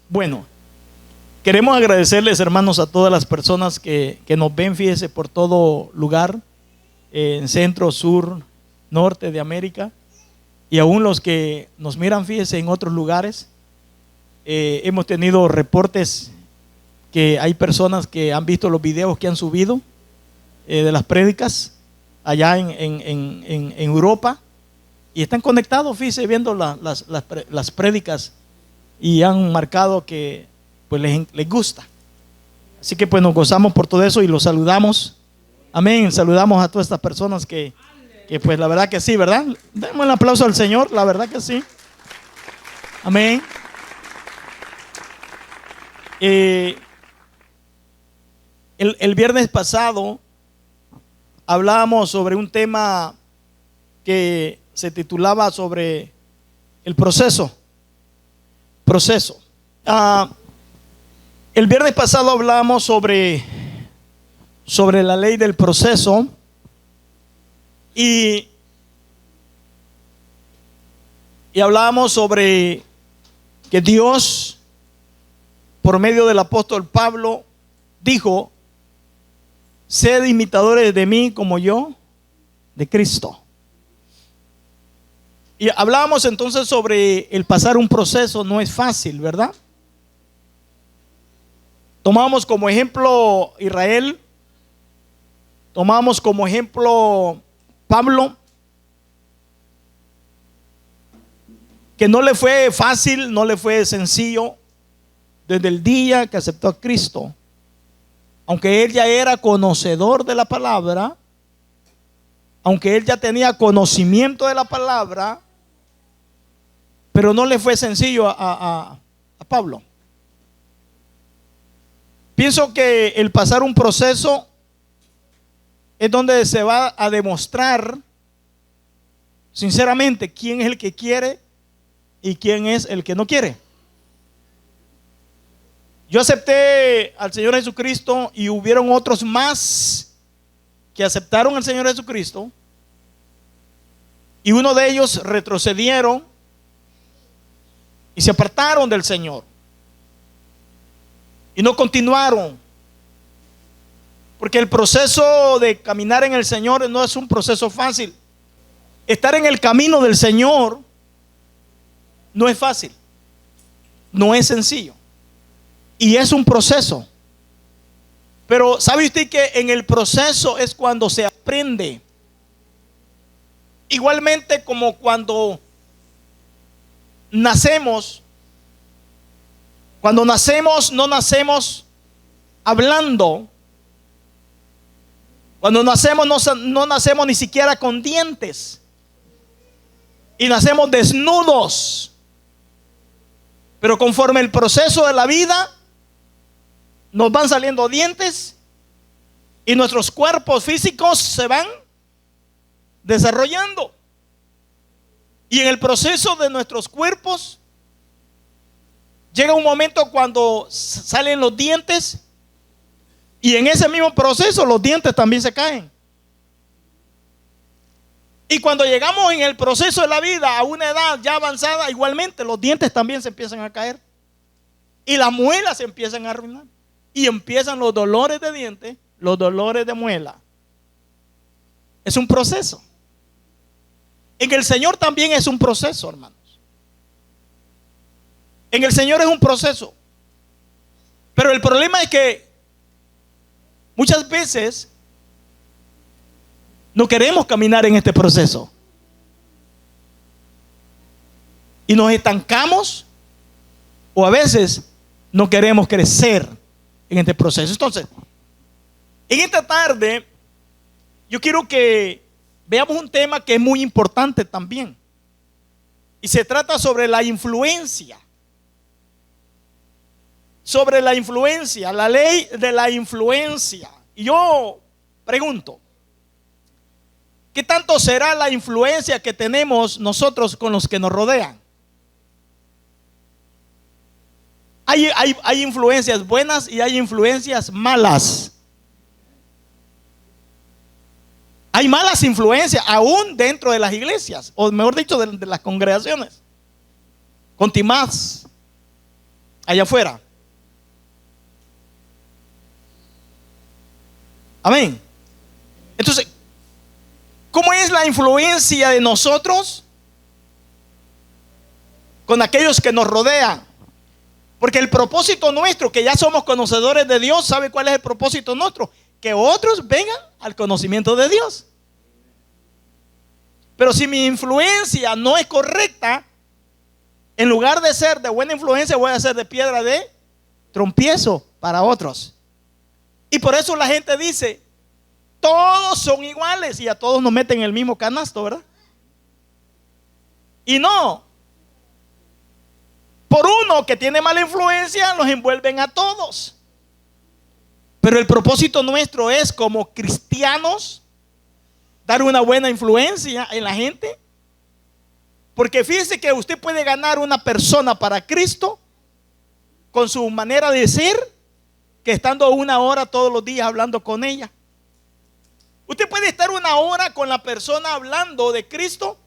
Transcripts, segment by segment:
Bueno, queremos agradecerles, hermanos, a todas las personas que nos ven, fíjese, por todo lugar, en centro, sur, norte de América, y aún los que nos miran, fíjese, en otros lugares. Hemos tenido reportes que hay personas que han visto los videos que han subido de las prédicas allá en Europa, y están conectados, fíjese, viendo las prédicas, y han marcado que pues les gusta. Así que pues nos gozamos por todo eso y los saludamos. Amén. Saludamos a todas estas personas que pues la verdad que sí, ¿verdad? Demos un aplauso al Señor, la verdad que sí. Amén. El viernes pasado hablábamos sobre un tema que se titulaba sobre el proceso. El viernes pasado hablábamos sobre la ley del proceso y hablábamos sobre que Dios, por medio del apóstol Pablo, dijo: sed imitadores de mí como yo de Cristo. Y hablábamos entonces sobre el pasar un proceso. No es fácil, ¿verdad? Tomamos como ejemplo Israel, tomamos como ejemplo Pablo, que no le fue fácil, no le fue sencillo desde el día que aceptó a Cristo. Aunque él ya era conocedor de la palabra, aunque él ya tenía conocimiento de la palabra, pero no le fue sencillo a Pablo. Pienso que el pasar un proceso es donde se va a demostrar sinceramente quién es el que quiere y quién es el que no quiere. Yo acepté al Señor Jesucristo y hubieron otros más que aceptaron al Señor Jesucristo, y uno de ellos retrocedieron y se apartaron del Señor y no continuaron, porque el proceso de caminar en el Señor no es un proceso fácil. Estar en el camino del Señor no es fácil, no es sencillo, y es un proceso. Pero ¿sabe usted que en el proceso es cuando se aprende? Igualmente como cuando nacemos. Cuando nacemos, no nacemos hablando. Cuando nacemos, no nacemos ni siquiera con dientes, y nacemos desnudos. Pero conforme el proceso de la vida, nos van saliendo dientes y nuestros cuerpos físicos se van desarrollando. Y en el proceso de nuestros cuerpos llega un momento cuando salen los dientes, y en ese mismo proceso los dientes también se caen. Y cuando llegamos en el proceso de la vida a una edad ya avanzada, igualmente los dientes también se empiezan a caer y las muelas se empiezan a arruinar, y empiezan los dolores de dientes, los dolores de muela. Es un proceso. En el Señor también es un proceso, hermanos. En el Señor es un proceso. Pero el problema es que muchas veces no queremos caminar en este proceso y nos estancamos, o a veces no queremos crecer en este proceso. Entonces, en esta tarde yo quiero que veamos un tema que es muy importante también, y se trata sobre la influencia. Sobre la influencia, la ley de la influencia. Y yo pregunto, ¿qué tanto será la influencia que tenemos nosotros con los que nos rodean? Hay influencias buenas y hay influencias malas. Hay malas influencias aún dentro de las iglesias, o mejor dicho, de las congregaciones. Contimás, allá afuera. Amén. Entonces, ¿cómo es la influencia de nosotros con aquellos que nos rodean? Porque el propósito nuestro, que ya somos conocedores de Dios, ¿sabe cuál es el propósito nuestro? Que otros vengan al conocimiento de Dios. Pero si mi influencia no es correcta, en lugar de ser de buena influencia, voy a ser de piedra de tropiezo para otros. Y por eso la gente dice, todos son iguales, y a todos nos meten en el mismo canasto, ¿verdad? Y no. Por uno que tiene mala influencia, los envuelven a todos. Pero el propósito nuestro es, como cristianos, dar una buena influencia en la gente. Porque fíjese que usted puede ganar una persona para Cristo con su manera de ser, que estando 1 hora todos los días hablando con ella. Usted puede estar 1 hora con la persona hablando de Cristo,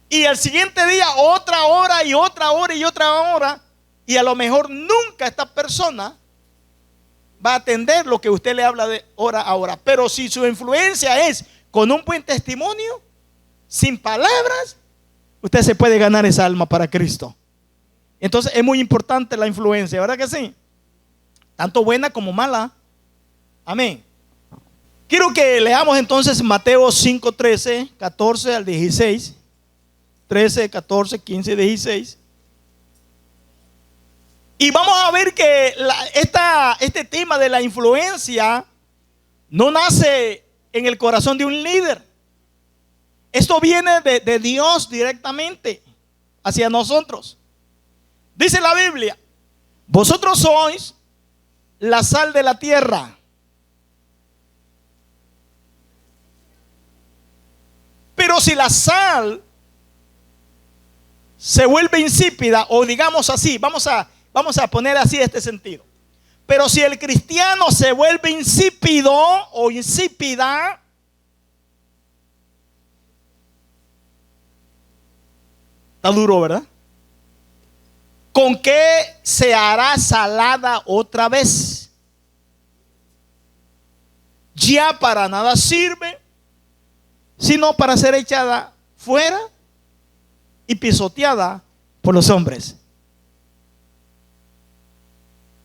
y el siguiente día otra hora y otra hora y otra hora, y a lo mejor nunca esta persona va a atender lo que usted le habla de hora a hora. Pero si su influencia es con un buen testimonio, sin palabras, usted se puede ganar esa alma para Cristo. Entonces es muy importante la influencia, ¿verdad que sí? Tanto buena como mala. Amén. Quiero que leamos entonces Mateo 5, 13, 14 al 16. 13, 14, 15, 16. Y vamos a ver que este tema de la influencia no nace en el corazón de un líder. Esto viene de Dios directamente hacia nosotros. Dice la Biblia: vosotros sois la sal de la tierra. Pero si la sal se vuelve insípida, o digamos así, vamos a poner así este sentido. Pero si el cristiano se vuelve insípido o insípida, está duro, ¿verdad? ¿Con qué se hará salada otra vez? Ya para nada sirve, sino para ser echada fuera y pisoteada por los hombres.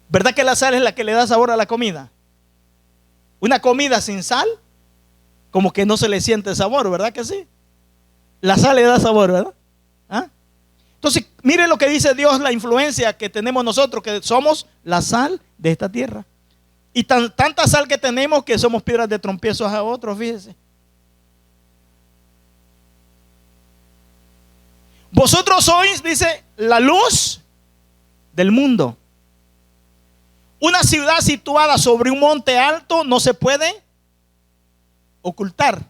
¿Verdad que la sal es la que le da sabor a la comida? Una comida sin sal, como que no se le siente sabor, ¿verdad que sí? La sal le da sabor, ¿verdad? ¿Ah? Entonces, mire lo que dice Dios, la influencia que tenemos nosotros, que somos la sal de esta tierra. Y tanta sal que tenemos que somos piedras de tropiezos a otros, fíjese. Vosotros sois, dice, la luz del mundo. Una ciudad situada sobre un monte alto no se puede ocultar.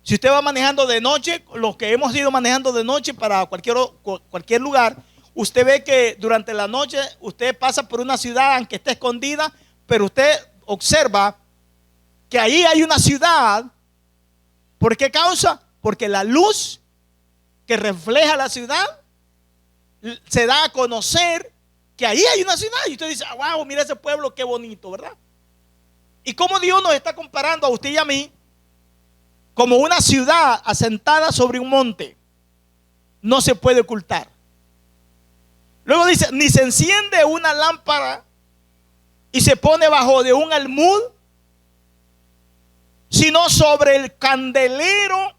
Si usted va manejando de noche, los que hemos ido manejando de noche para cualquier lugar, usted ve que durante la noche usted pasa por una ciudad, aunque esté escondida, pero usted observa que ahí hay una ciudad. ¿Por qué causa? Porque la luz que refleja la ciudad se da a conocer que ahí hay una ciudad, y usted dice, wow, mira ese pueblo, qué bonito, ¿verdad? Y cómo Dios nos está comparando a usted y a mí como una ciudad asentada sobre un monte, no se puede ocultar. Luego dice, ni se enciende una lámpara y se pone bajo de un almud, sino sobre el candelero,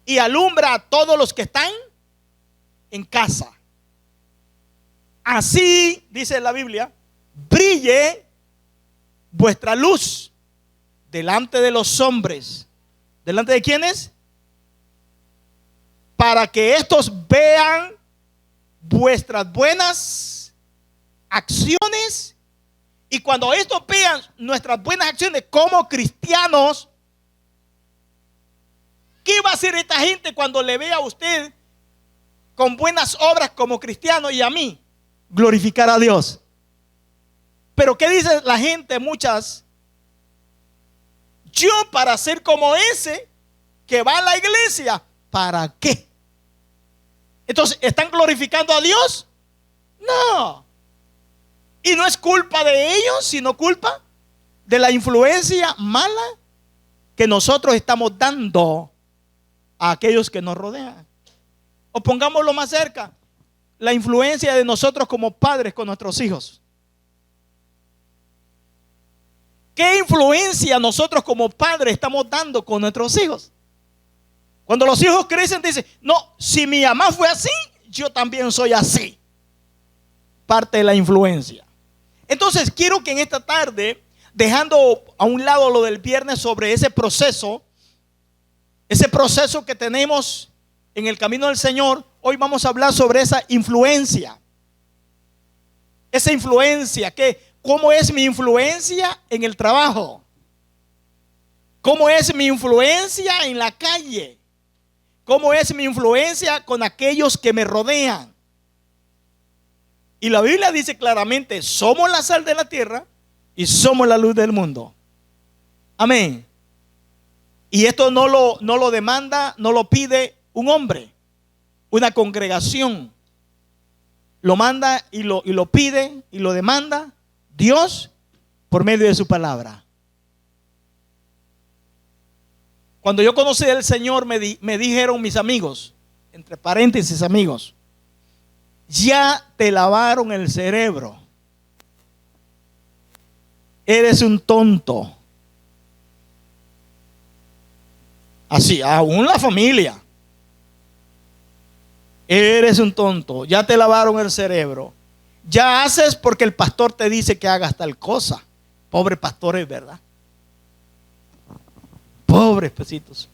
y alumbra a todos los que están en casa. Así, dice la Biblia, brille vuestra luz delante de los hombres. ¿Delante de quiénes? Para que estos vean vuestras buenas acciones. Y cuando estos vean nuestras buenas acciones como cristianos, ¿qué va a hacer esta gente cuando le vea a usted con buenas obras como cristiano y a mí? Glorificar a Dios. Pero ¿qué dice la gente? Muchas: yo para ser como ese que va a la iglesia, ¿para qué? Entonces, ¿están glorificando a Dios? No. Y no es culpa de ellos, sino culpa de la influencia mala que nosotros estamos dando a aquellos que nos rodean. O pongámoslo más cerca, la influencia de nosotros como padres con nuestros hijos. ¿Qué influencia nosotros como padres estamos dando con nuestros hijos? Cuando los hijos crecen, dicen, no, si mi mamá fue así, yo también soy así. Parte de la influencia. Entonces quiero que en esta tarde, dejando a un lado lo del viernes sobre ese proceso que tenemos en el camino del Señor, hoy vamos a hablar sobre esa influencia. Esa influencia, ¿cómo es mi influencia en el trabajo? ¿Cómo es mi influencia en la calle? ¿Cómo es mi influencia con aquellos que me rodean? Y la Biblia dice claramente, somos la sal de la tierra y somos la luz del mundo. Amén. Y esto no lo demanda, no lo pide un hombre, una congregación. Lo manda y lo pide y lo demanda Dios por medio de su palabra. Cuando yo conocí al Señor me dijeron mis amigos, entre paréntesis amigos, ya te lavaron el cerebro. Eres un tonto. Así, aún la familia. Eres un tonto. Ya te lavaron el cerebro. Ya haces porque el pastor te dice que hagas tal cosa. Pobres pastores, ¿verdad? Pobres pesitos.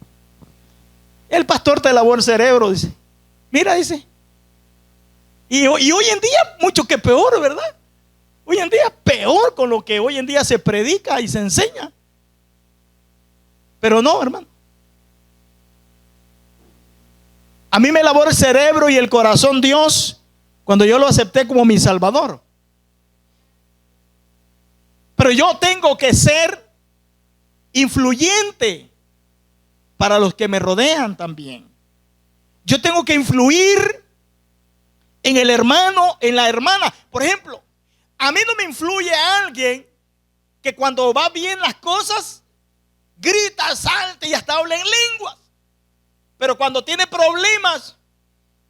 El pastor te lavó el cerebro, dice. Mira, dice. Y hoy en día mucho que peor, ¿verdad? Hoy en día peor con lo que hoy en día se predica y se enseña. Pero no, hermano. A mí me lavó el cerebro y el corazón Dios cuando yo lo acepté como mi Salvador. Pero yo tengo que ser influyente para los que me rodean también. Yo tengo que influir en el hermano, en la hermana. Por ejemplo, a mí no me influye alguien que cuando va bien las cosas grita, salta y hasta habla en lenguas. Pero cuando tiene problemas,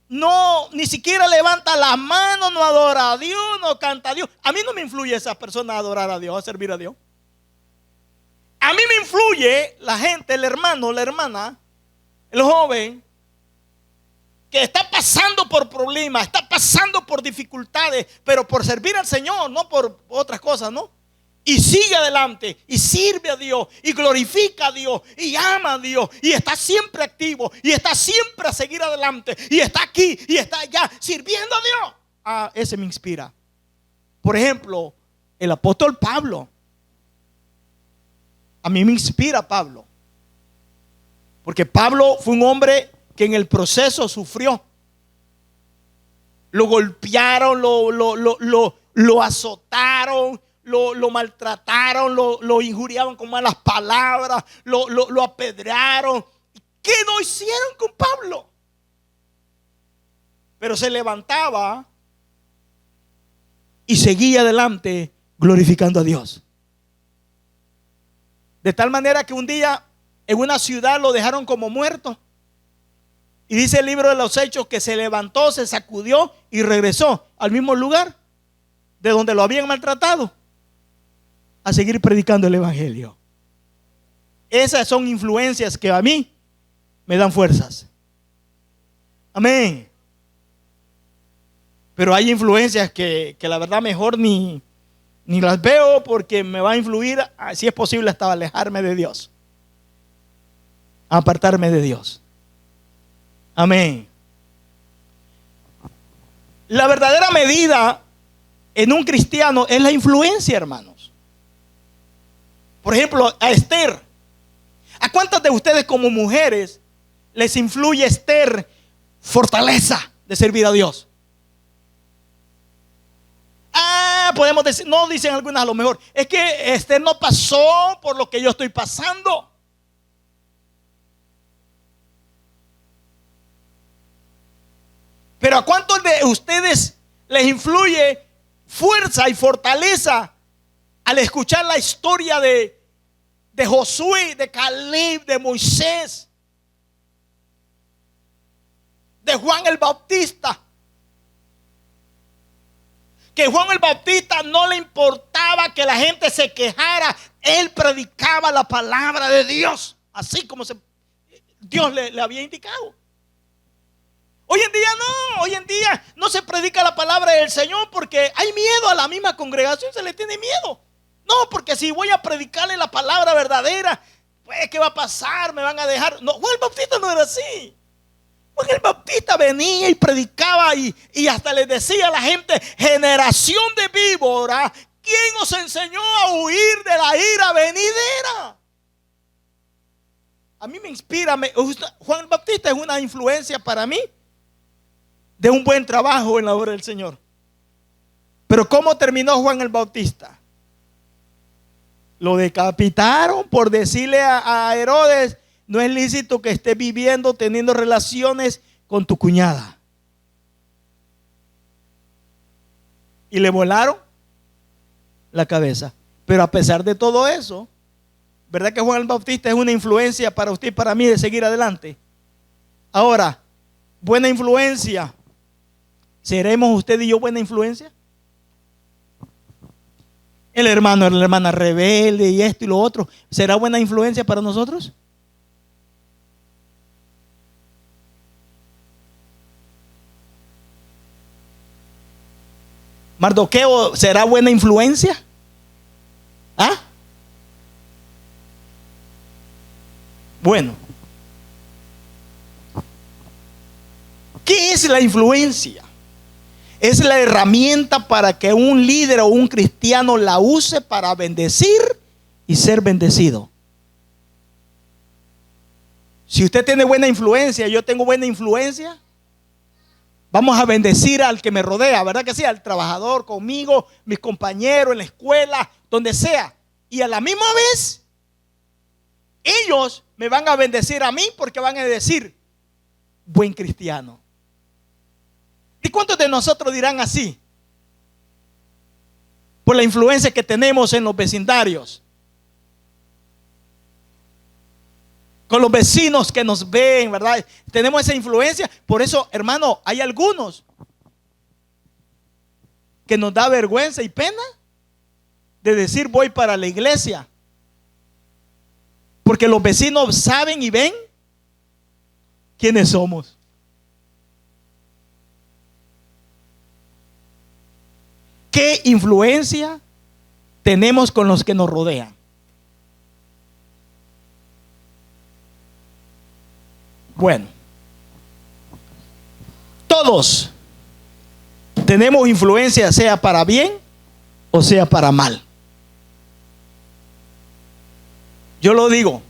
no, ni siquiera levanta la mano, no adora a Dios, no canta a Dios. A mí no me influye esa persona a adorar a Dios, a servir a Dios. A mí me influye la gente, el hermano, la hermana, el joven que está pasando por problemas, está pasando por dificultades, pero por servir al Señor, no por otras cosas, ¿no? Y sigue adelante, y sirve a Dios, y glorifica a Dios, y ama a Dios, y está siempre activo, y está siempre a seguir adelante, y está aquí, y está allá, sirviendo a Dios. Ah, ese me inspira. Por ejemplo, el apóstol Pablo. A mí me inspira Pablo. Porque Pablo fue un hombre que en el proceso sufrió. Lo golpearon, lo azotaron, lo maltrataron, lo injuriaban con malas palabras, lo apedrearon. ¿Qué no hicieron con Pablo? Pero se levantaba y seguía adelante glorificando a Dios. De tal manera que un día en una ciudad lo dejaron como muerto. Y dice el libro de los Hechos que se levantó, se sacudió y regresó al mismo lugar de donde lo habían maltratado a seguir predicando el evangelio. Esas son influencias que a mí me dan fuerzas. Amén. Pero hay influencias que la verdad mejor ni las veo porque me va a influir, si es posible, hasta alejarme de Dios, apartarme de Dios. Amén. La verdadera medida en un cristiano es la influencia, hermanos. Por ejemplo, a Esther. ¿A cuántas de ustedes como mujeres les influye Esther fortaleza de servir a Dios? Podemos decir, no, dicen algunas a lo mejor, es que Esther no pasó por lo que yo estoy pasando. Pero ¿a cuántos de ustedes les influye fuerza y fortaleza al escuchar la historia de Josué, de Caleb, de Moisés, de Juan el Bautista? Que Juan el Bautista no le importaba que la gente se quejara. Él predicaba la palabra de Dios, así como Dios le había indicado. Hoy en día no se predica la palabra del Señor porque hay miedo. A la misma congregación se le tiene miedo. No, porque si voy a predicarle la palabra verdadera, pues ¿qué va a pasar? Me van a dejar. No, Juan el Bautista no era así. Juan el Bautista venía y predicaba y hasta le decía a la gente: generación de víbora, ¿quién os enseñó a huir de la ira venidera? A mí me inspira. Juan el Bautista es una influencia para mí de un buen trabajo en la obra del Señor. Pero ¿cómo terminó Juan el Bautista? Lo decapitaron por decirle a Herodes: no es lícito que estés viviendo, teniendo relaciones con tu cuñada. Y le volaron la cabeza. Pero a pesar de todo eso, ¿verdad que Juan el Bautista es una influencia para usted y para mí de seguir adelante? Ahora, buena influencia. ¿Seremos usted y yo buena influencia? El hermano o la hermana rebelde y esto y lo otro, ¿será buena influencia para nosotros? ¿Mardoqueo será buena influencia? ¿Ah? Bueno, ¿qué es la influencia? Es la herramienta para que un líder o un cristiano la use para bendecir y ser bendecido. Si usted tiene buena influencia, yo tengo buena influencia, vamos a bendecir al que me rodea, ¿verdad que sí? Al trabajador conmigo, mis compañeros en la escuela, donde sea. Y a la misma vez, ellos me van a bendecir a mí porque van a decir: buen cristiano. ¿Y cuántos de nosotros dirán así? Por la influencia que tenemos en los vecindarios, con los vecinos que nos ven, ¿verdad? Tenemos esa influencia. Por eso, hermano, hay algunos que nos da vergüenza y pena de decir: voy para la iglesia, porque los vecinos saben y ven quiénes somos. ¿Qué influencia tenemos con los que nos rodean? Bueno, todos tenemos influencia, sea para bien o sea para mal. Yo lo digo,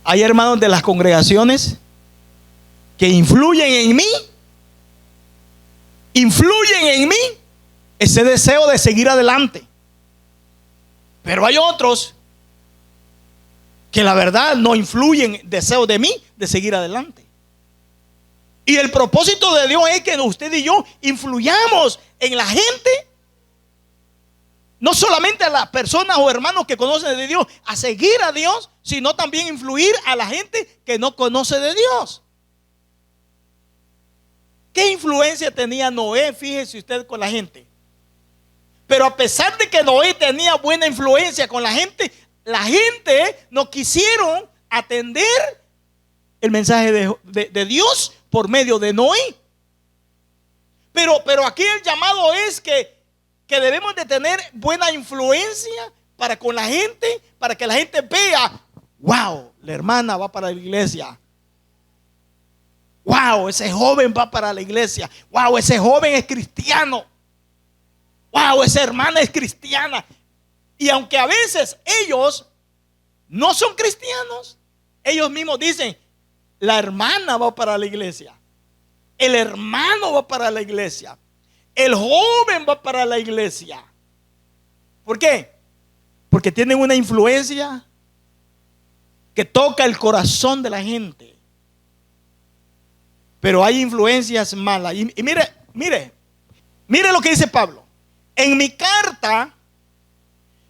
hay hermanos de las congregaciones que influyen en mí ese deseo de seguir adelante. Pero hay otros que la verdad no influyen deseo de mí de seguir adelante. Y el propósito de Dios es que usted y yo influyamos en la gente, no solamente a las personas o hermanos que conocen de Dios, a seguir a Dios, sino también influir a la gente que no conoce de Dios. ¿Qué influencia tenía Noé? Fíjese usted, con la gente. Pero a pesar de que Noé tenía buena influencia con la gente no quisieron atender el mensaje de Dios por medio de Noé. Pero aquí el llamado es que debemos de tener buena influencia para con la gente, para que la gente vea: wow, la hermana va para la iglesia. Wow, ese joven va para la iglesia. Wow, ese joven es cristiano. Wow, esa hermana es cristiana. Y aunque a veces ellos no son cristianos, ellos mismos dicen: la hermana va para la iglesia, el hermano va para la iglesia, el joven va para la iglesia. ¿Por qué? Porque tienen una influencia que toca el corazón de la gente. Pero hay influencias malas. Y mire lo que dice Pablo. En mi carta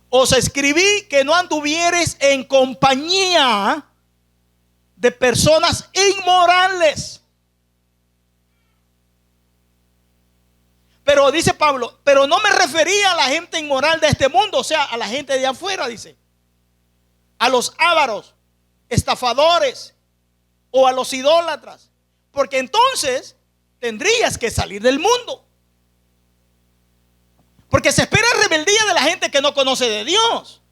os escribí que no anduvieres en compañía de personas inmorales. Pero dice Pablo, pero no me refería a la gente inmoral de este mundo, o sea, a la gente de afuera, dice. A los ávaros, estafadores o a los idólatras. Porque entonces tendrías que salir del mundo. Porque se espera rebeldía de la gente que no conoce de Dios.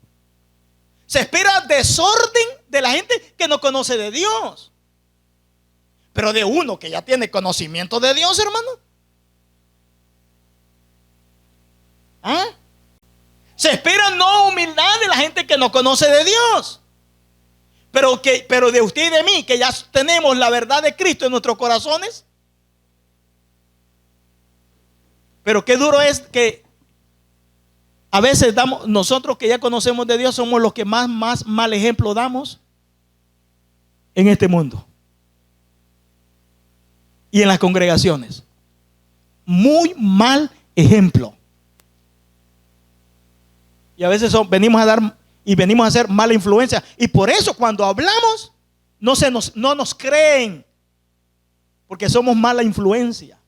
Se espera desorden de la gente que no conoce de Dios. Pero de uno que ya tiene conocimiento de Dios, hermano. ¿Ah? Se espera no humildad de la gente que no conoce de Dios. Pero de usted y de mí, que ya tenemos la verdad de Cristo en nuestros corazones. Pero qué duro es que a veces nosotros que ya conocemos de Dios somos los que más mal ejemplo damos en este mundo y en las congregaciones. Muy mal ejemplo. Y a veces venimos a hacer mala influencia. Y por eso cuando hablamos no nos creen. Porque somos mala influencia.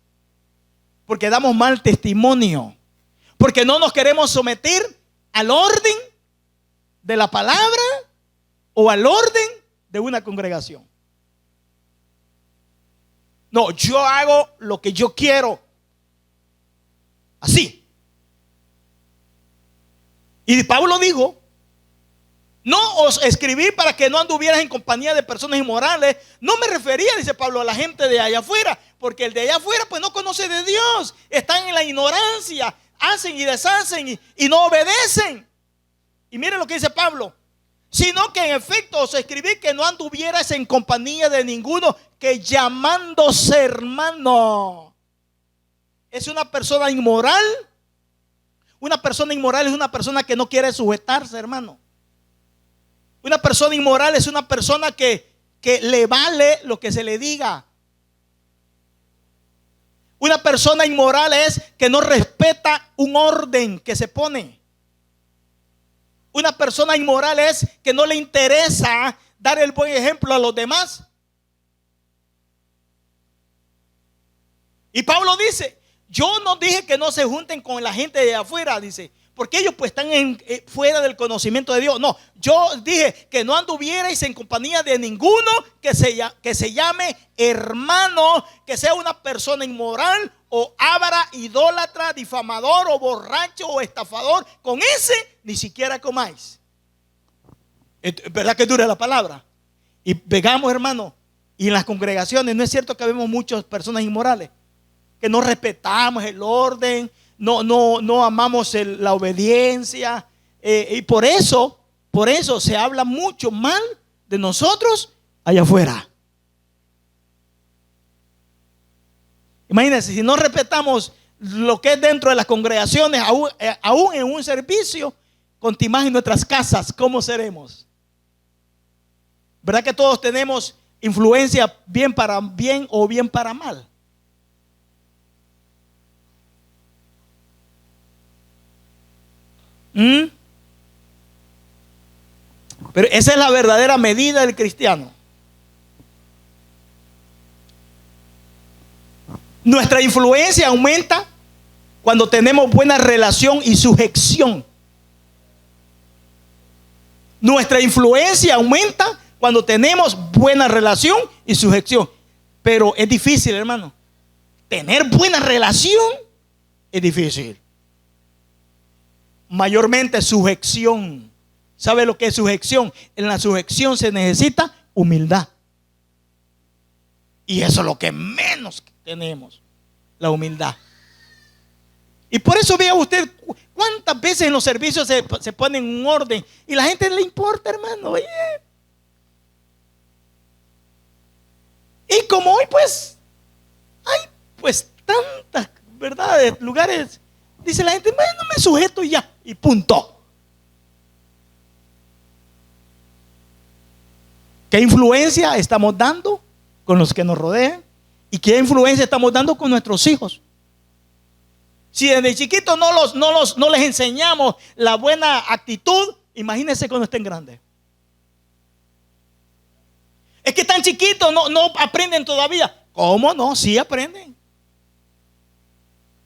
Porque damos mal testimonio. Porque no nos queremos someter al orden de la palabra o al orden de una congregación. No, yo hago lo que yo quiero. Así. Y Pablo dijo, no os escribí para que no anduvieras en compañía de personas inmorales. No me refería, dice Pablo, a la gente de allá afuera, porque el de allá afuera pues no conoce de Dios. Están en la ignorancia, hacen y deshacen y no obedecen. Y mire lo que dice Pablo, sino que en efecto os escribí que no anduvieras en compañía de ninguno que llamándose hermano es una persona inmoral. Una persona inmoral es una persona que no quiere sujetarse, hermano. Una persona inmoral es una persona que le vale lo que se le diga. Una persona inmoral es que no respeta un orden que se pone. Una persona inmoral es que no le interesa dar el buen ejemplo a los demás. Y Pablo dice, yo no dije que no se junten con la gente de afuera, dice, porque ellos pues están fuera del conocimiento de Dios. No, yo dije que no anduvierais en compañía de ninguno que se llame hermano, que sea una persona inmoral o avara, idólatra, difamador o borracho o estafador. Con ese ni siquiera comáis. ¿Verdad que dura la palabra? Y pegamos, hermano, y en las congregaciones no es cierto que vemos muchas personas inmorales, que no respetamos el orden, no amamos la obediencia, y por eso se habla mucho mal de nosotros allá afuera. Imagínense, si no respetamos lo que es dentro de las congregaciones, aún en un servicio, continuamos en nuestras casas, ¿cómo seremos? ¿Verdad que todos tenemos influencia bien para bien o bien para mal? Pero esa es la verdadera medida del cristiano. Nuestra influencia aumenta cuando tenemos buena relación y sujeción. Nuestra influencia aumenta cuando tenemos buena relación y sujeción. Pero es difícil, hermano. Tener buena relación es difícil. Mayormente sujeción. ¿Sabe lo que es sujeción? En la sujeción se necesita humildad. Y eso es lo que menos tenemos, la humildad. Y por eso vea usted cuántas veces en los servicios se pone en un orden y la gente le importa, hermano. Oye. Y como hoy pues hay pues tantas verdades, lugares, dice la gente, bueno, me sujeto ya y punto. ¿Qué influencia estamos dando con los que nos rodean? ¿Y qué influencia estamos dando con nuestros hijos? Si desde chiquitos no les enseñamos la buena actitud, imagínense cuando estén grandes. Es que están chiquitos, no aprenden todavía. ¿Cómo no? Sí aprenden.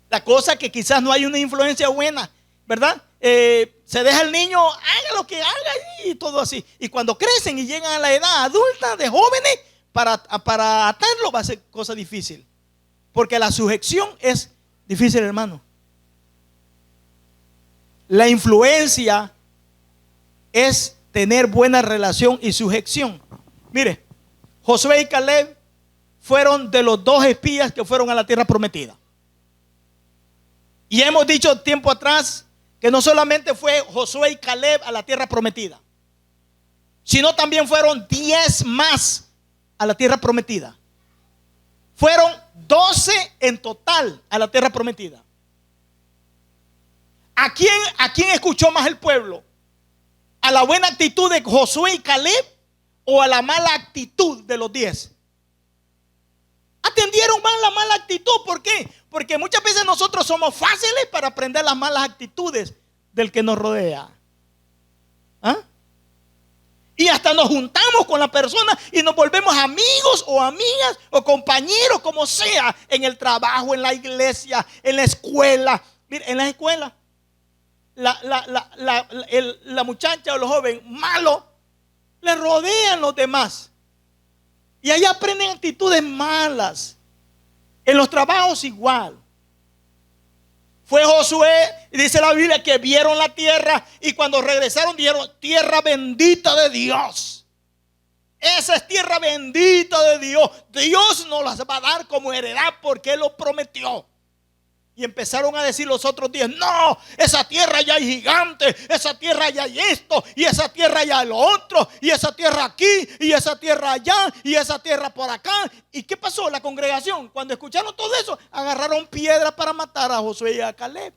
La cosa que quizás no hay una influencia buena, ¿verdad? Se deja el niño, haga lo que haga y todo así. Y cuando crecen y llegan a la edad adulta de jóvenes, para atarlo va a ser cosa difícil. Porque la sujeción es difícil, hermano. La influencia es tener buena relación y sujeción. Mire, Josué y Caleb fueron de los 2 espías que fueron a la tierra prometida. Y hemos dicho tiempo atrás que no solamente fue Josué y Caleb a la tierra prometida, sino también fueron 10 más a la tierra prometida. Fueron 12 en total a la tierra prometida. ¿A quién escuchó más el pueblo? ¿A la buena actitud de Josué y Caleb o a la mala actitud de los 10? Atendieron más la mala actitud. ¿Por qué? Porque muchas veces nosotros somos fáciles para aprender las malas actitudes del que nos rodea. ¿Ah? Y hasta nos juntamos con la persona y nos volvemos amigos o amigas o compañeros, como sea, en el trabajo, en la iglesia, en la escuela. Mire, en la escuela, la muchacha o los jóvenes malos le rodean los demás. Y ahí aprenden actitudes malas. En los trabajos igual. Fue Josué, dice la Biblia, que vieron la tierra y cuando regresaron dijeron: tierra bendita de Dios. Esa es tierra bendita de Dios. Dios nos las va a dar como heredad porque Él lo prometió. Y empezaron a decir los otros 10: no, esa tierra ya hay gigantes, esa tierra ya hay esto, y esa tierra ya hay lo otro, y esa tierra aquí, y esa tierra allá, y esa tierra por acá. ¿Y qué pasó? La congregación, cuando escucharon todo eso, agarraron piedras para matar a Josué y a Caleb.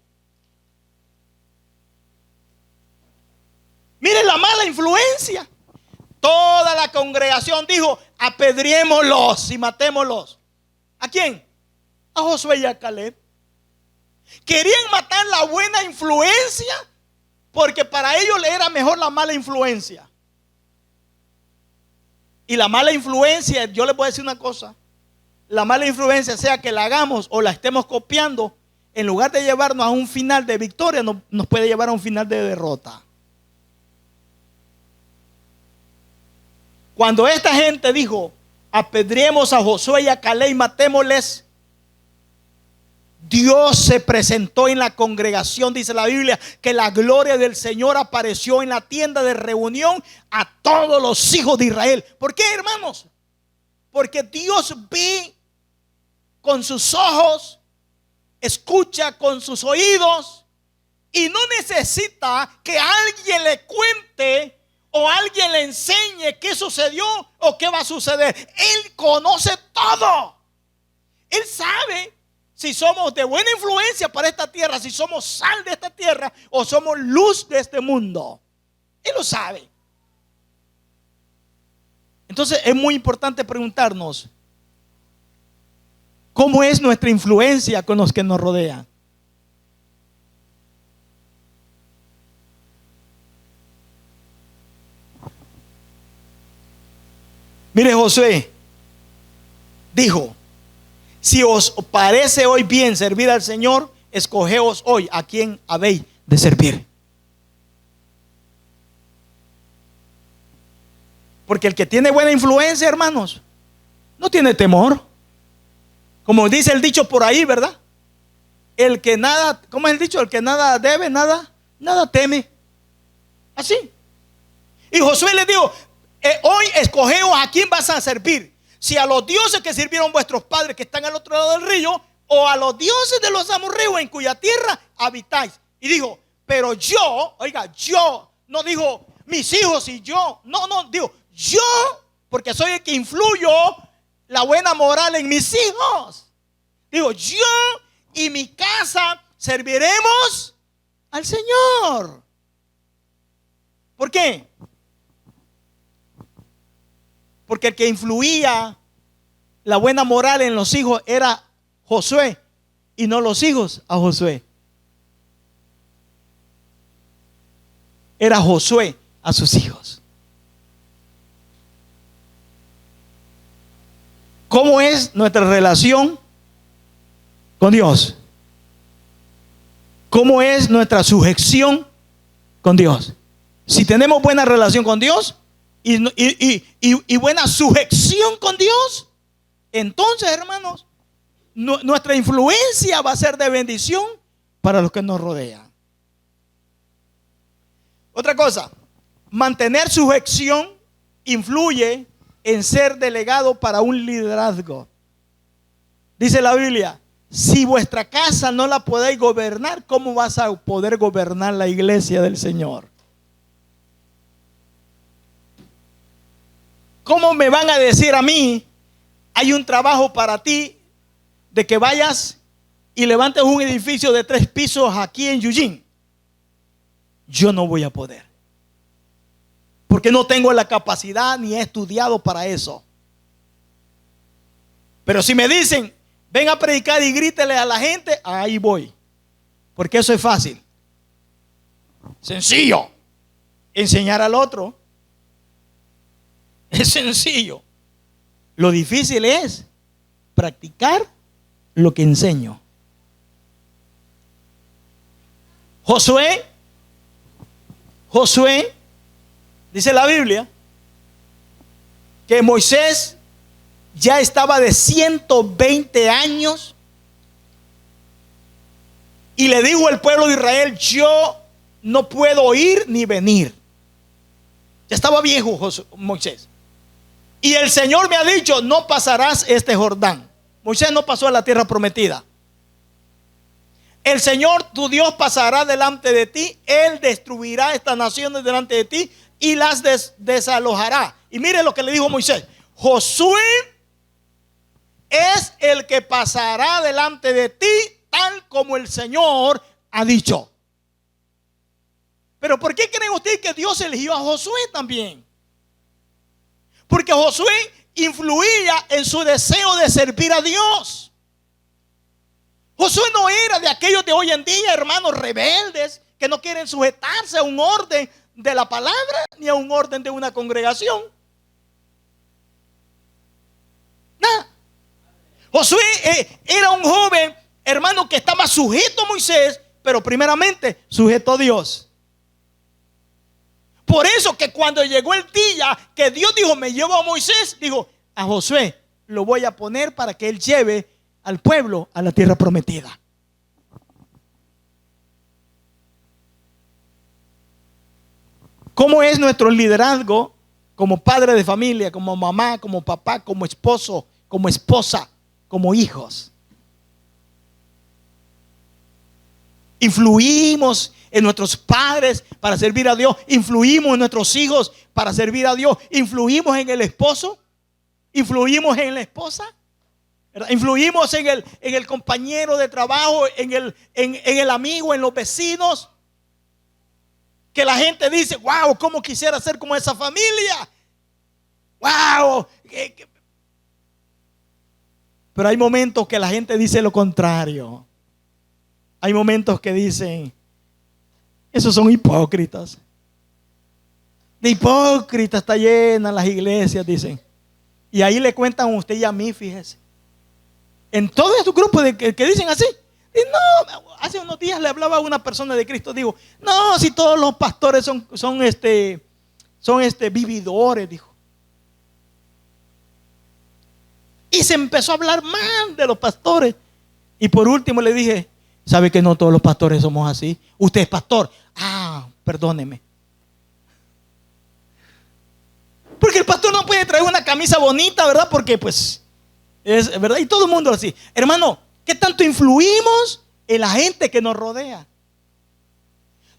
Miren la mala influencia. Toda la congregación dijo: apedriémoslos y matémoslos. ¿A quién? A Josué y a Caleb. Querían matar la buena influencia porque para ellos le era mejor la mala influencia. Y la mala influencia, yo les voy a decir una cosa: la mala influencia, sea que la hagamos o la estemos copiando, en lugar de llevarnos a un final de victoria, nos puede llevar a un final de derrota. Cuando esta gente dijo: apedriemos a Josué y a Caleb y matémosles, Dios se presentó en la congregación. Dice la Biblia que la gloria del Señor apareció en la tienda de reunión a todos los hijos de Israel. ¿Por qué, hermanos? Porque Dios ve con sus ojos, escucha con sus oídos y no necesita que alguien le cuente o alguien le enseñe qué sucedió o qué va a suceder. Él conoce todo. Él sabe si somos de buena influencia para esta tierra, si somos sal de esta tierra o somos luz de este mundo. Él lo sabe. Entonces es muy importante preguntarnos: ¿cómo es nuestra influencia con los que nos rodean? Mire, Josué dijo: si os parece hoy bien servir al Señor, escogeos hoy a quién habéis de servir. Porque el que tiene buena influencia, hermanos, no tiene temor. Como dice el dicho por ahí, ¿verdad? El que nada, ¿cómo es el dicho? El que nada debe, nada teme. Así. Y Josué le dijo: hoy escogeos a quién vas a servir. Si a los dioses que sirvieron vuestros padres que están al otro lado del río, o a los dioses de los amorreos en cuya tierra habitáis. Y dijo: pero yo, oiga, yo, no dijo mis hijos y yo, no, digo yo, porque soy el que influyo la buena moral en mis hijos. Digo: yo y mi casa serviremos al Señor. ¿Por qué? Porque el que influía la buena moral en los hijos era Josué y no los hijos a Josué. Era Josué a sus hijos. ¿Cómo es nuestra relación con Dios? ¿Cómo es nuestra sujeción con Dios? Si tenemos buena relación con Dios y buena sujeción con Dios, entonces, hermanos, nuestra influencia va a ser de bendición para los que nos rodean. Otra cosa, mantener sujeción influye en ser delegado para un liderazgo. Dice la Biblia: si vuestra casa no la podéis gobernar, ¿cómo vas a poder gobernar la iglesia del Señor? ¿Cómo me van a decir a mí, hay un trabajo para ti de que vayas y levantes un edificio de 3 pisos aquí en Eugene? Yo no voy a poder, porque no tengo la capacidad ni he estudiado para eso. Pero si me dicen, ven a predicar y grítele a la gente, ahí voy, porque eso es fácil, sencillo. Enseñar al otro es sencillo. Lo difícil es practicar lo que enseño. Josué, dice la Biblia, que Moisés ya estaba de 120 años y le dijo al pueblo de Israel: yo no puedo ir ni venir. Ya estaba viejo Moisés. Y el Señor me ha dicho: no pasarás este Jordán. Moisés no pasó a la tierra prometida. El Señor tu Dios pasará delante de ti. Él destruirá estas naciones delante de ti y las desalojará. Y mire lo que le dijo Moisés: Josué es el que pasará delante de ti, tal como el Señor ha dicho. Pero ¿por qué creen ustedes que Dios eligió a Josué también? Porque Josué influía en su deseo de servir a Dios. Josué no era de aquellos de hoy en día, hermanos, rebeldes, que no quieren sujetarse a un orden de la palabra ni a un orden de una congregación. Nada. Josué era un joven, hermano, que estaba sujeto a Moisés, pero primeramente sujeto a Dios. Por eso que cuando llegó el día que Dios dijo: me llevo a Moisés, dijo: a Josué lo voy a poner para que él lleve al pueblo a la tierra prometida. ¿Cómo es nuestro liderazgo como padre de familia, como mamá, como papá, como esposo, como esposa, como hijos? Influimos en nuestros padres para servir a Dios. Influimos en nuestros hijos para servir a Dios. Influimos en el esposo. Influimos en la esposa. ¿Verdad? Influimos en el compañero de trabajo, en el amigo, en los vecinos. Que la gente dice: wow, cómo quisiera ser como esa familia. Wow. Pero hay momentos que la gente dice lo contrario. Hay momentos que dicen: esos son hipócritas. De hipócritas está llena las iglesias, dicen. Y ahí le cuentan a usted y a mí, fíjese. En todos estos grupos que dicen así. Y no, hace unos días le hablaba a una persona de Cristo. Digo: no, si todos los pastores son vividores, dijo. Y se empezó a hablar mal de los pastores. Y por último le dije: ¿sabe que no todos los pastores somos así? Usted es pastor. Ah, perdóneme. Porque el pastor no puede traer una camisa bonita, ¿verdad? Porque pues es verdad. Y todo el mundo así. Hermano, ¿qué tanto influimos en la gente que nos rodea?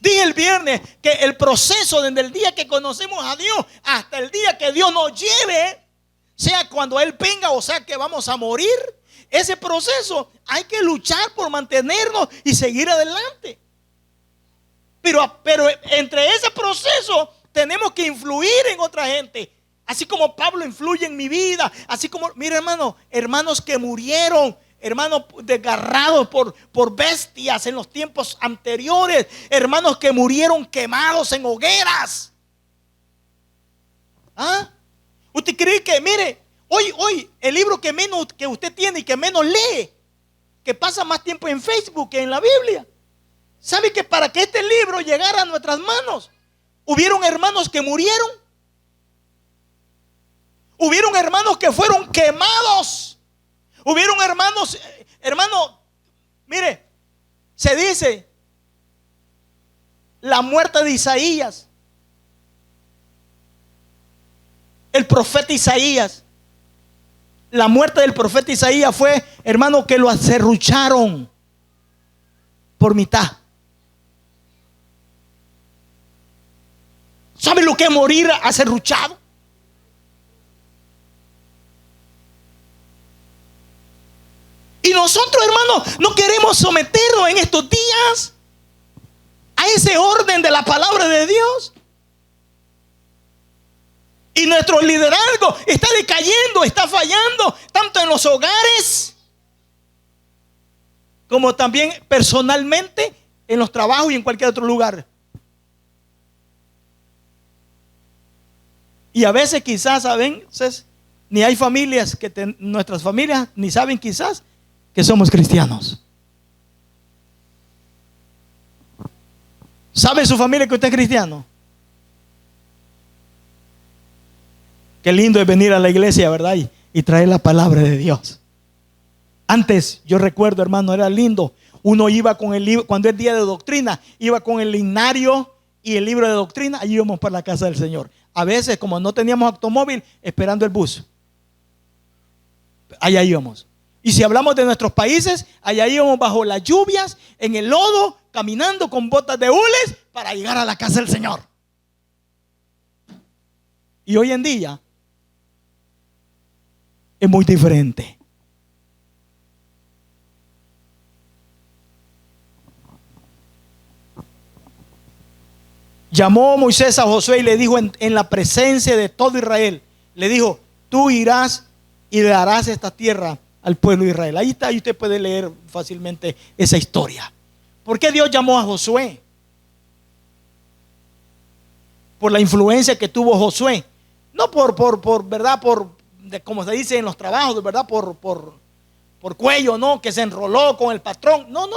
Dije el viernes que el proceso desde el día que conocemos a Dios hasta el día que Dios nos lleve, sea cuando Él venga o sea que vamos a morir, ese proceso hay que luchar por mantenernos y seguir adelante. Pero entre ese proceso tenemos que influir en otra gente. Así como Pablo influye en mi vida, así como, mira hermano, hermanos que murieron, hermanos desgarrados por bestias en los tiempos anteriores, hermanos que murieron quemados en hogueras. ¿Ah? ¿Usted cree que, mire, hoy el libro que usted tiene y que menos lee, que pasa más tiempo en Facebook que en la Biblia? ¿Sabe que para que este libro llegara a nuestras manos, hubieron hermanos que murieron? Hubieron hermanos que fueron quemados. Hubieron hermanos, mire, se dice la muerte de Isaías, el profeta Isaías. La muerte del profeta Isaías fue, hermano, que lo acerrucharon por mitad. ¿Sabe lo que es morir acerruchado? Y nosotros, hermanos, no queremos someternos en estos días a ese orden de la palabra de Dios. Y nuestro liderazgo está decayendo, está fallando, tanto en los hogares como también personalmente en los trabajos y en cualquier otro lugar. Y a veces quizás, ¿saben? Ni hay familias nuestras familias ni saben quizás que somos cristianos. ¿Sabe su familia que usted es cristiano? Qué lindo es venir a la iglesia, ¿verdad? Y traer la palabra de Dios. Antes, yo recuerdo, hermano, era lindo. Uno iba con el libro, cuando es día de doctrina, iba con el linario y el libro de doctrina. Allí íbamos para la casa del Señor. A veces, como no teníamos automóvil, esperando el bus, allá íbamos. Y si hablamos de nuestros países, allá íbamos bajo las lluvias, en el lodo, caminando con botas de hules para llegar a la casa del Señor. Y hoy en día es muy diferente. Llamó Moisés a Josué y le dijo en la presencia de todo Israel, le dijo: tú irás y le darás esta tierra al pueblo de Israel. Ahí está, y usted puede leer fácilmente esa historia. ¿Por qué Dios llamó a Josué? Por la influencia que tuvo Josué. No por verdad, como se dice en los trabajos, de verdad, por cuello, no, que se enroló con el patrón. No.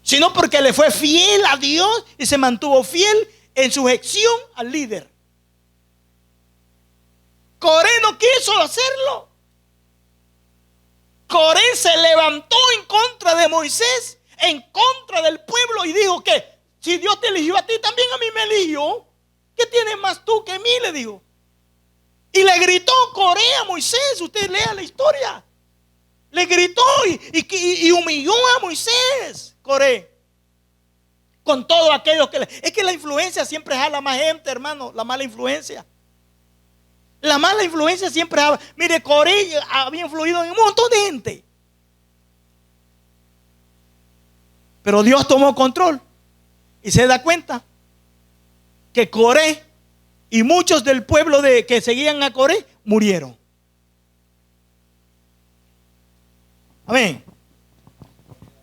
Sino porque le fue fiel a Dios y se mantuvo fiel en sujeción al líder. Coré no quiso hacerlo. Coré se levantó en contra de Moisés, en contra del pueblo, y dijo que si Dios te eligió a ti, también a mí me eligió. ¿Qué tienes más tú que mí?, le dijo. Y le gritó Coré a Moisés. Usted lea la historia. Le gritó y humilló a Moisés, Coré. Con todo aquello que es que la influencia siempre jala más gente, hermano. La mala influencia. La mala influencia siempre jala. Mire, Coré había influido en un montón de gente. Pero Dios tomó control. Y se da cuenta que Coré y muchos del pueblo que seguían a Coré murieron. Amén.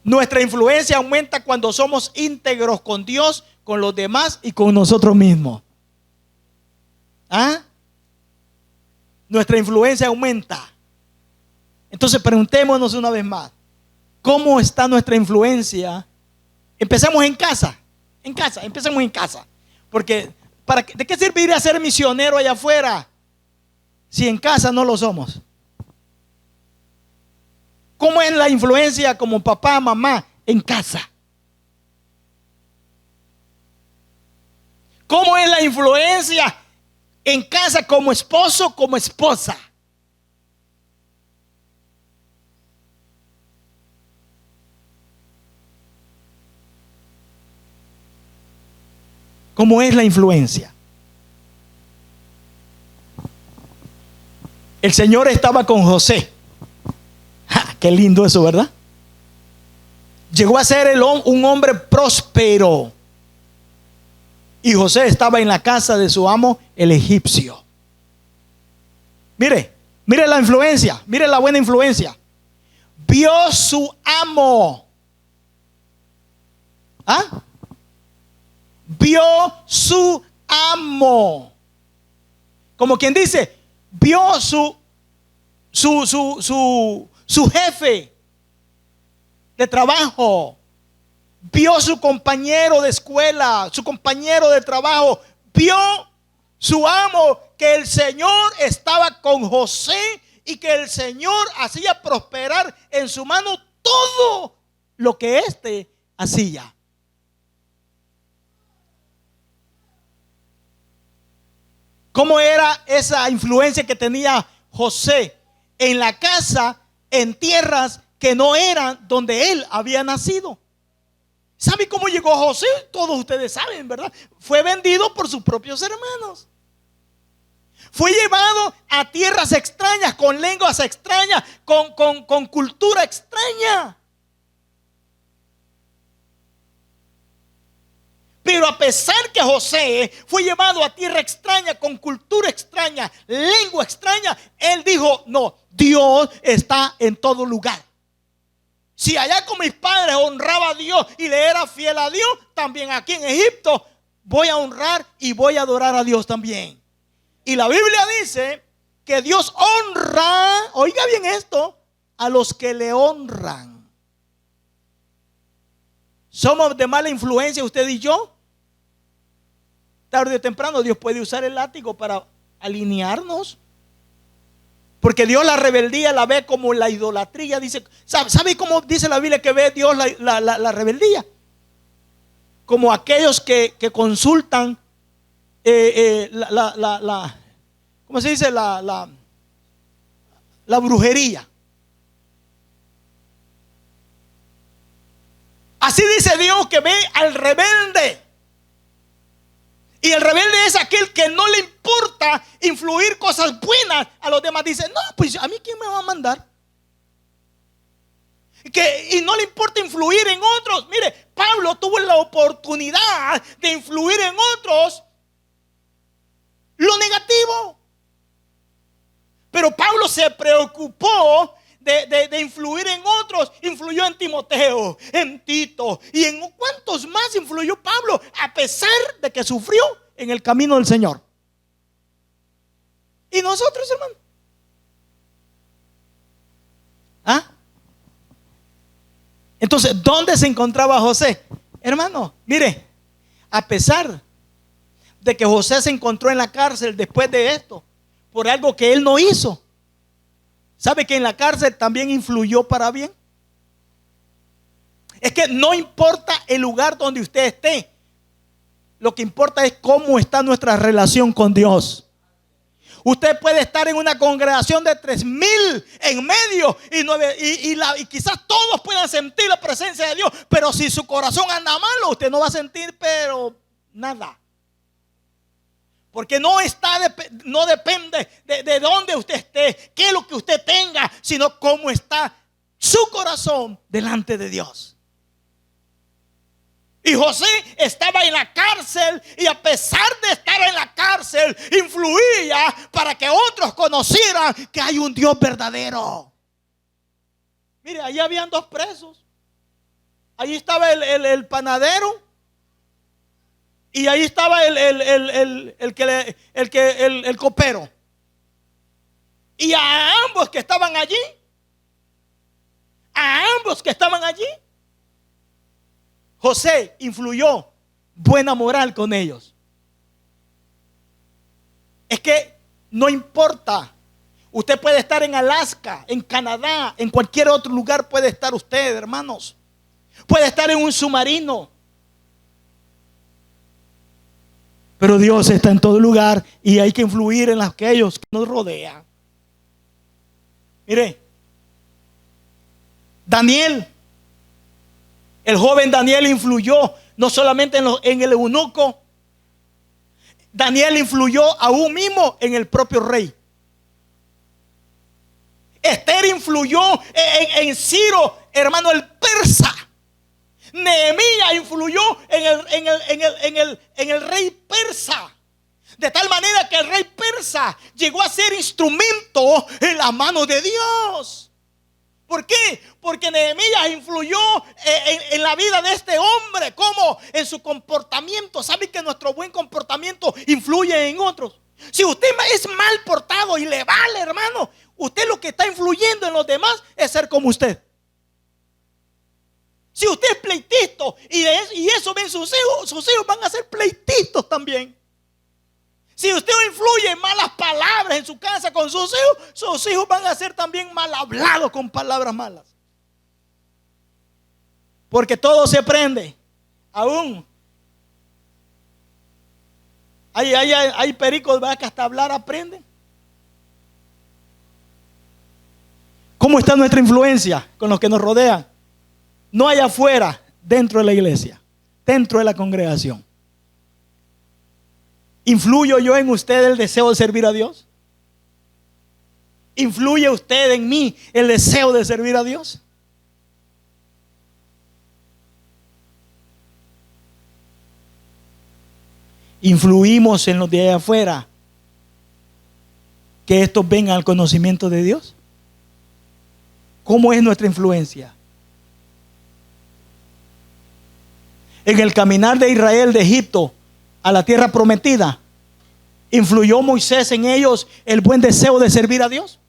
Nuestra influencia aumenta cuando somos íntegros con Dios, con los demás y con nosotros mismos. ¿Ah? Nuestra influencia aumenta. Entonces preguntémonos una vez más: ¿cómo está nuestra influencia? Empezamos en casa. Empecemos en casa. Porque ¿de qué serviría ser misionero allá afuera si en casa no lo somos? ¿Cómo es la influencia como papá, mamá en casa? ¿Cómo es la influencia en casa como esposo, como esposa? ¿Cómo es la influencia? El Señor estaba con José. ¡Ja! Qué lindo eso, ¿verdad? Llegó a ser un hombre próspero. Y José estaba en la casa de su amo, el egipcio. Mire la influencia, mire la buena influencia. Vio su amo. ¿Ah? Vio su amo. Como quien dice, vio su jefe de trabajo. Vio su compañero de escuela, su compañero de trabajo. Vio su amo, que el Señor estaba con José y que el Señor hacía prosperar en su mano todo lo que éste hacía. ¿Cómo era esa influencia que tenía José en la casa, en tierras que no eran donde él había nacido? ¿Sabe cómo llegó José? Todos ustedes saben, ¿verdad? Fue vendido por sus propios hermanos. Fue llevado a tierras extrañas, con lenguas extrañas, con cultura extraña. Pero a pesar que José fue llevado a tierra extraña, con cultura extraña, lengua extraña, él dijo: no, Dios está en todo lugar. Si allá con mis padres honraba a Dios y le era fiel a Dios, también aquí en Egipto voy a honrar y voy a adorar a Dios también. Y la Biblia dice que Dios honra, oiga bien esto, a los que le honran. ¿Somos de mala influencia usted y yo? Tarde o temprano Dios puede usar el látigo para alinearnos. Porque Dios la rebeldía la ve como la idolatría. Dice, ¿sabe cómo dice la Biblia que ve Dios la rebeldía? Como aquellos que consultan ¿cómo se dice? La brujería. Así dice Dios que ve al rebelde. Y el rebelde es aquel que no le importa influir cosas buenas a los demás. Dice: no, pues a mí ¿quién me va a mandar? Y no le importa influir en otros. Mire, Pablo tuvo la oportunidad de influir en otros lo negativo. Pero Pablo se preocupó de influir en otros. Influyó en Timoteo, en Tito y en cuántos más influyó Pablo, a pesar de que sufrió en el camino del Señor. ¿Y nosotros, hermano? ¿Ah? Entonces, ¿dónde se encontraba José? Hermano, mire, a pesar de que José se encontró en la cárcel después de esto, por algo que él no hizo, ¿sabe que en la cárcel también influyó para bien? Es que no importa el lugar donde usted esté, lo que importa es cómo está nuestra relación con Dios. Usted puede estar en una congregación de 3,000 en medio y quizás todos puedan sentir la presencia de Dios, pero si su corazón anda malo, usted no va a sentir pero nada. Porque no depende de dónde usted esté, qué es lo que usted tenga, sino cómo está su corazón delante de Dios. Y José estaba en la cárcel, y a pesar de estar en la cárcel, influía para que otros conocieran que hay un Dios verdadero. Mire, ahí habían dos presos. Ahí estaba el panadero. Y ahí estaba el copero. Y a ambos que estaban allí, José influyó buena moral con ellos. Es que no importa. Usted puede estar en Alaska, en Canadá, en cualquier otro lugar puede estar usted, hermanos. Puede estar en un submarino. Pero Dios está en todo lugar y hay que influir en aquellos que nos rodean. Mire, Daniel, el joven Daniel influyó no solamente en el eunuco. Daniel influyó aún mismo en el propio rey. Esther influyó en Ciro, hermano, el persa. Nehemías influyó en el rey persa. De tal manera que el rey persa llegó a ser instrumento en las manos de Dios. ¿Por qué? Porque Nehemías influyó en la vida de este hombre. ¿Cómo? En su comportamiento. ¿Sabe que nuestro buen comportamiento influye en otros? Si usted es mal portado y le vale, hermano, usted lo que está influyendo en los demás es ser como usted. Si usted es pleitito y eso ven sus hijos van a ser pleititos también. Si usted influye en malas palabras en su casa con sus hijos van a ser también mal hablados con palabras malas. Porque todo se aprende. Aún hay pericos, ¿verdad?, que hasta hablar aprenden. ¿Cómo está nuestra influencia con los que nos rodean? No hay afuera, dentro de la iglesia, dentro de la congregación. ¿Influyo yo en usted el deseo de servir a Dios? ¿Influye usted en mí el deseo de servir a Dios? ¿Influimos en los de allá afuera que estos vengan al conocimiento de Dios? ¿Cómo es nuestra influencia? En el caminar de Israel de Egipto a la tierra prometida, ¿influyó Moisés en ellos el buen deseo de servir a Dios?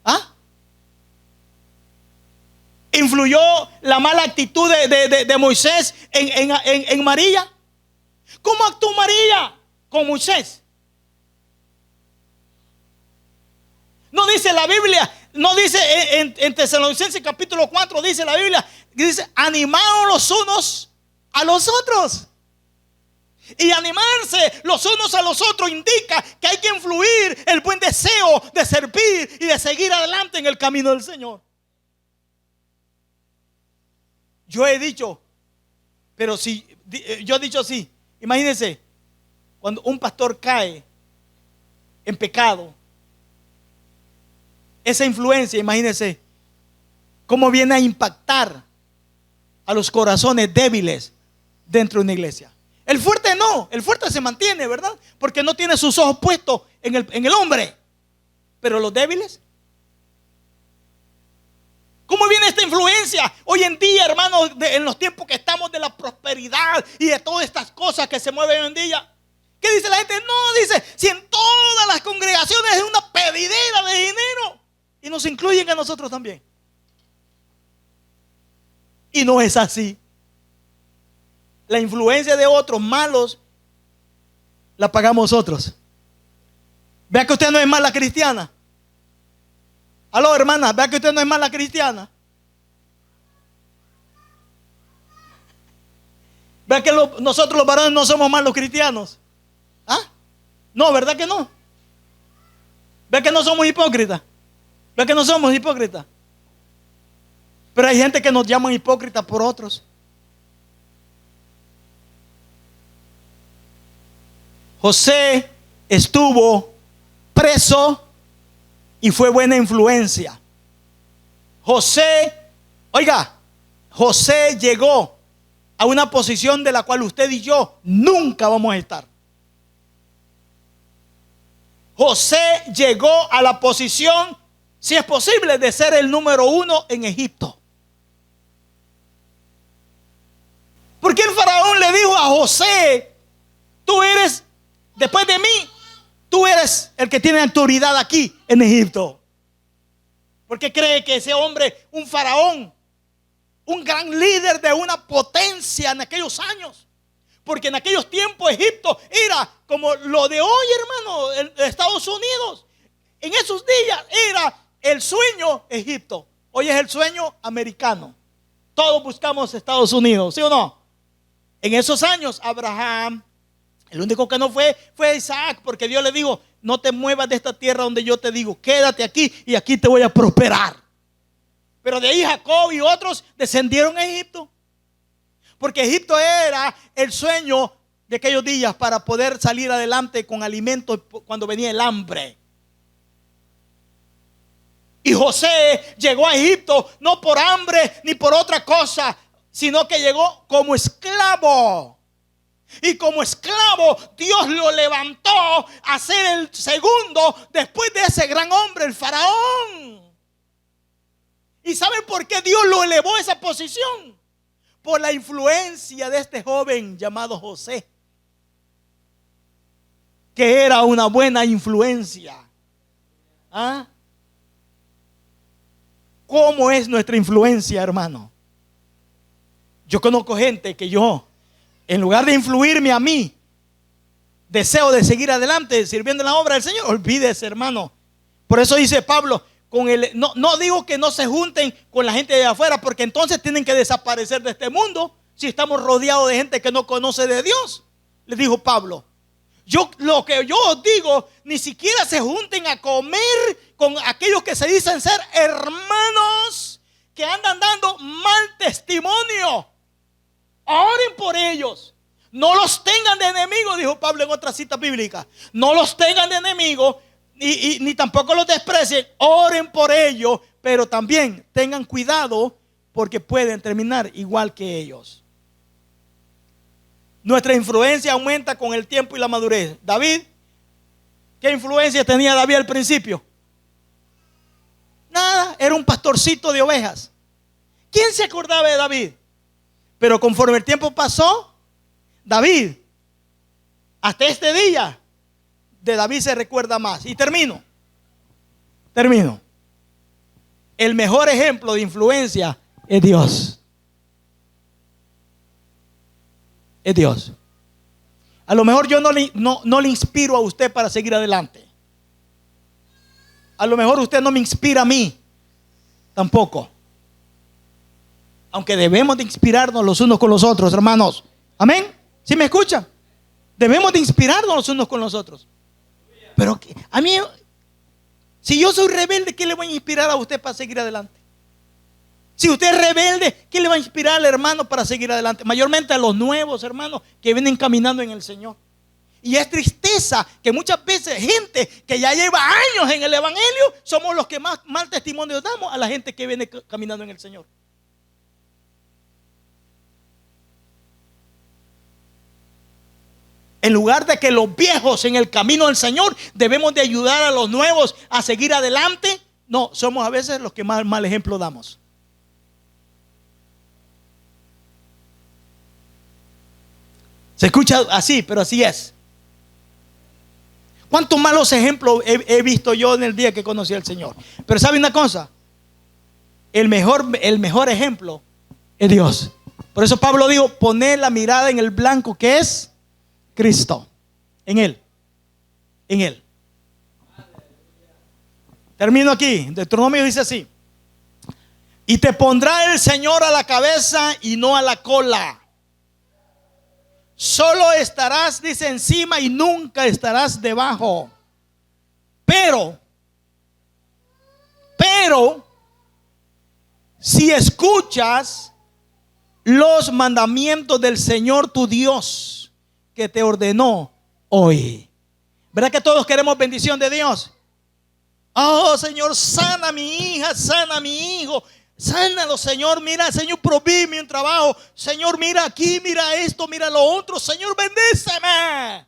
¿Ah? ¿Influyó la mala actitud de Moisés en María? ¿Cómo actuó María con Moisés? No dice la Biblia, no dice en Tesalonicenses capítulo 4, dice la Biblia, dice animaos los unos a los otros. Y animarse los unos a los otros indica que hay que influir el buen deseo de servir y de seguir adelante en el camino del Señor. Yo he dicho, pero si yo he dicho así, imagínense cuando un pastor cae en pecado, esa influencia, imagínense cómo viene a impactar a los corazones débiles dentro de una iglesia. El fuerte no, el fuerte se mantiene, ¿verdad? Porque no tiene sus ojos puestos en el hombre. Pero los débiles, ¿cómo viene esta influencia? Hoy en día, hermanos, en los tiempos que estamos de la prosperidad y de todas estas cosas que se mueven hoy en día, ¿qué dice la gente? No, dice, si en todas las congregaciones es una pedidera de dinero y nos incluyen a nosotros también. Y no es así. La influencia de otros malos la pagamos nosotros. Vea que usted no es mala cristiana. Aló, hermana, vea que usted no es mala cristiana. Vea que nosotros los varones no somos malos cristianos. ¿Ah? No, ¿verdad que no? Vea que no somos hipócritas. Vea que no somos hipócritas. Pero hay gente que nos llaman hipócritas por otros. José estuvo preso y fue buena influencia. José llegó a una posición de la cual usted y yo nunca vamos a estar. José llegó a la posición, si es posible, de ser el número 1 en Egipto. Porque el faraón le dijo a José: tú eres, después de mí, tú eres el que tiene autoridad aquí en Egipto. Porque cree que ese hombre, un faraón, un gran líder de una potencia en aquellos años. Porque en aquellos tiempos Egipto era como lo de hoy, hermano, en Estados Unidos. En esos días era el sueño Egipto. Hoy es el sueño americano. Todos buscamos Estados Unidos, ¿sí o no? En esos años Abraham, el único que no fue Isaac, porque Dios le dijo: no te muevas de esta tierra donde yo te digo, quédate aquí y aquí te voy a prosperar. Pero de ahí Jacob y otros descendieron a Egipto, porque Egipto era el sueño de aquellos días para poder salir adelante con alimentos cuando venía el hambre. Y José llegó a Egipto no por hambre ni por otra cosa, sino que llegó como esclavo. Y como esclavo, Dios lo levantó a ser el segundo después de ese gran hombre, el faraón. ¿Y saben por qué Dios lo elevó a esa posición? Por la influencia de este joven llamado José, que era una buena influencia. ¿Ah? ¿Cómo es nuestra influencia, hermano? Yo conozco gente que en lugar de influirme a mí, deseo de seguir adelante sirviendo en la obra del Señor. Olvídese, hermano. Por eso dice Pablo, no digo que no se junten con la gente de afuera, porque entonces tienen que desaparecer de este mundo si estamos rodeados de gente que no conoce de Dios. Le dijo Pablo, lo que yo os digo, ni siquiera se junten a comer con aquellos que se dicen ser hermanos, que andan dando mal testimonio. Oren por ellos. No los tengan de enemigos, dijo Pablo en otra cita bíblica. No los tengan de enemigos, ni tampoco los desprecien. Oren por ellos, pero también tengan cuidado, porque pueden terminar igual que ellos. Nuestra influencia aumenta con el tiempo y la madurez. David, ¿qué influencia tenía David al principio? Nada, era un pastorcito de ovejas. ¿Quién se acordaba de David? Pero conforme el tiempo pasó, David, hasta este día, de David se recuerda más. Y termino. El mejor ejemplo de influencia es Dios. Es Dios. A lo mejor yo no le inspiro a usted para seguir adelante. A lo mejor usted no me inspira a mí tampoco. Aunque debemos de inspirarnos los unos con los otros, hermanos. Amén. ¿Sí me escuchan? Debemos de inspirarnos los unos con los otros. Pero a mí, si yo soy rebelde, ¿qué le voy a inspirar a usted para seguir adelante? Si usted es rebelde, ¿qué le va a inspirar al hermano para seguir adelante? Mayormente a los nuevos hermanos que vienen caminando en el Señor. Y es tristeza que muchas veces gente que ya lleva años en el evangelio, somos los que más mal testimonio damos a la gente que viene caminando en el Señor. En lugar de que los viejos en el camino del Señor debemos de ayudar a los nuevos a seguir adelante, no, somos a veces los que más mal ejemplo damos. Se escucha así, pero así es. ¿Cuántos malos ejemplos he visto yo en el día que conocí al Señor? Pero ¿sabe una cosa? El mejor ejemplo es Dios. Por eso Pablo dijo, poner la mirada en el blanco que es Cristo. En Él. En Él. Termino aquí. Deuteronomio dice así: y te pondrá el Señor a la cabeza y no a la cola. Solo estarás, dice, encima y nunca estarás debajo. Pero si escuchas los mandamientos del Señor tu Dios que te ordenó hoy. ¿Verdad que todos queremos bendición de Dios? Oh, Señor, sana a mi hija, sana a mi hijo. Sánalo, Señor. Mira, Señor, províme un trabajo. Señor, mira aquí, mira esto, mira lo otro. Señor, bendíceme.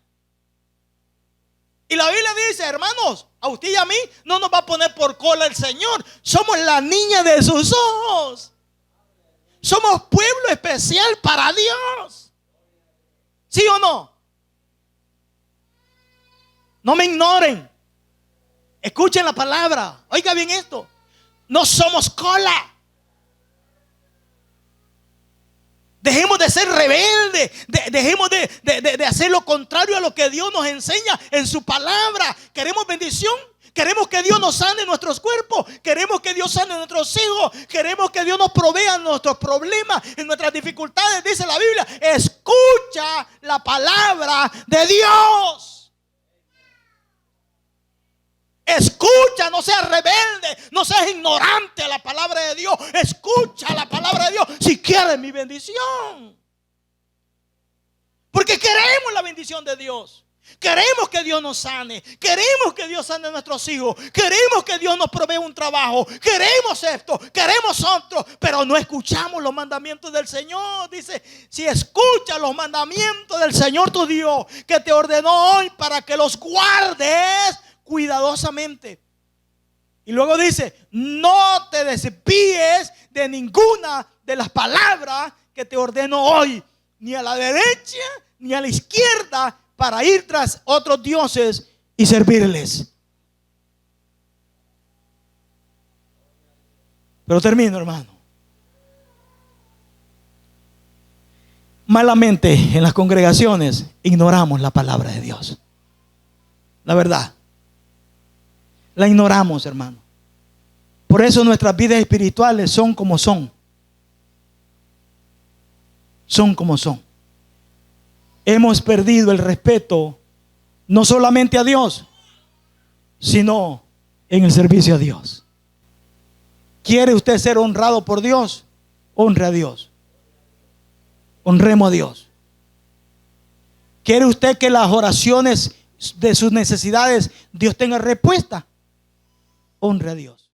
Y la Biblia dice, hermanos, a usted y a mí no nos va a poner por cola el Señor. Somos la niña de sus ojos. Somos pueblo especial para Dios. ¿Sí o no? No me ignoren. Escuchen la palabra. Oiga bien esto. No somos cola. Dejemos de ser rebeldes. Dejemos de hacer lo contrario a lo que Dios nos enseña en su palabra. Queremos bendición. Queremos que Dios nos sane nuestros cuerpos. Queremos que Dios sane nuestros hijos. Queremos que Dios nos provea nuestros problemas, en nuestras dificultades. Dice la Biblia, escucha la palabra de Dios. Escucha, no seas rebelde, no seas ignorante a la palabra de Dios. Escucha la palabra de Dios si quieres mi bendición. Porque queremos la bendición de Dios. Queremos que Dios nos sane. Queremos que Dios sane a nuestros hijos. Queremos que Dios nos provea un trabajo. Queremos esto, queremos otro. Pero no escuchamos los mandamientos del Señor. Dice, si escuchas los mandamientos del Señor tu Dios, que te ordenó hoy para que los guardes cuidadosamente. Y luego dice, no te desvíes de ninguna de las palabras que te ordeno hoy, ni a la derecha ni a la izquierda, para ir tras otros dioses y servirles. Pero termino, hermano. Malamente en las congregaciones ignoramos la palabra de Dios. La verdad. La ignoramos, hermano. Por eso nuestras vidas espirituales son como son. Son como son. Hemos perdido el respeto no solamente a Dios, sino en el servicio a Dios. ¿Quiere usted ser honrado por Dios? Honre a Dios. Honremos a Dios. ¿Quiere usted que las oraciones de sus necesidades Dios tenga respuesta? Honre a Dios.